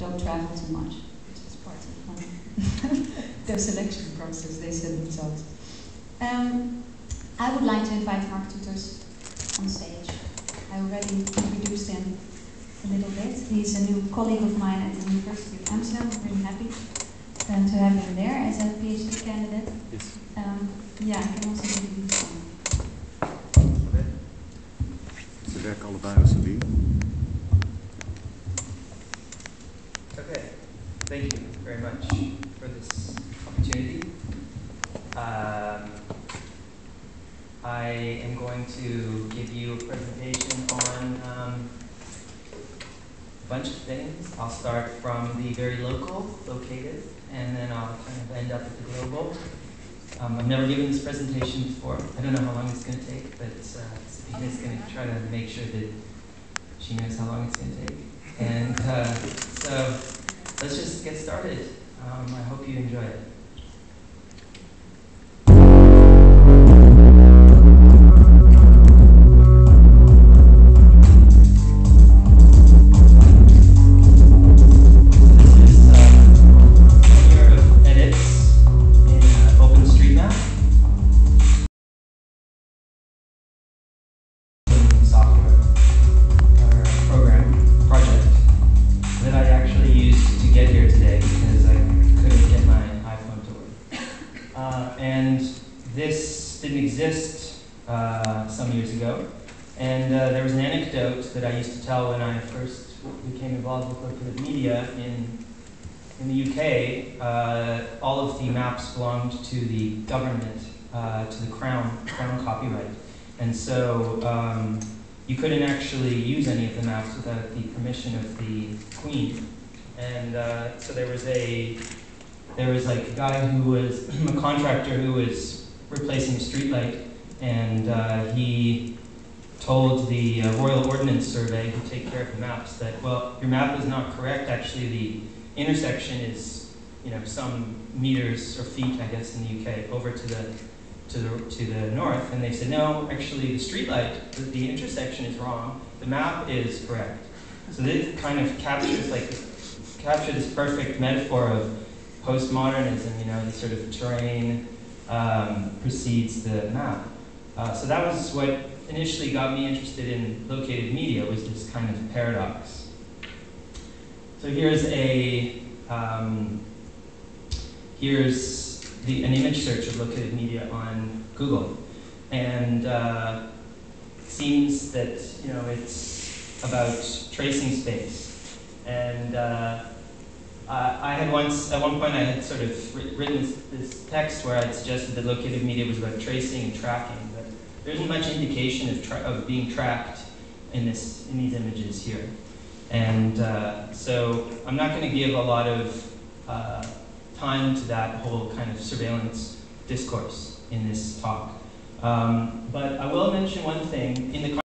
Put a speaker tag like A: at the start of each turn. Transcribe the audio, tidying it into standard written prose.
A: don't travel too much, which is part of the selection process they said themselves. I would like to invite Marc Tuters on stage. I already introduced him a little bit. He's a new colleague of mine at the University of Amsterdam. I'm really happy to have him there as a PhD candidate.
B: Yes.
A: Yeah, I can also give you this one.
B: Ze werken allebei als een
C: Okay, thank you very much for this opportunity. I am going to give you a presentation on a bunch of things. I'll start from the very located, and then I'll kind of end up at the global. I've never given this presentation before. I don't know how long it's going to take, but Sabina's going to try to make sure that she knows how long it's going to take. And so let's just get started. I hope you enjoy it. And this didn't exist some years ago. And there was an anecdote that I used to tell when I first became involved with located media in the UK. All of the maps belonged to the government, to the crown copyright. And so you couldn't actually use any of the maps without the permission of the Queen. And so there was like a guy who was a contractor who was replacing a streetlight, and he told the Royal Ordnance Survey, who take care of the maps, that, well, your map is not correct. Actually, the intersection is, some meters or feet, I guess, in the UK, over to the north. And they said, no, actually, the streetlight, the intersection is wrong. The map is correct. So this kind of captures this perfect metaphor of postmodernism, the sort of terrain precedes the map. So that was what initially got me interested in located media, was this kind of paradox. So here's an image search of located media on Google, and it seems that it's about tracing space. And at one point I had sort of written this text where I'd suggested that located media was about tracing and tracking, but there isn't much indication of being tracked in these images here. And so I'm not going to give a lot of time to that whole kind of surveillance discourse in this talk. But I will mention one thing. In the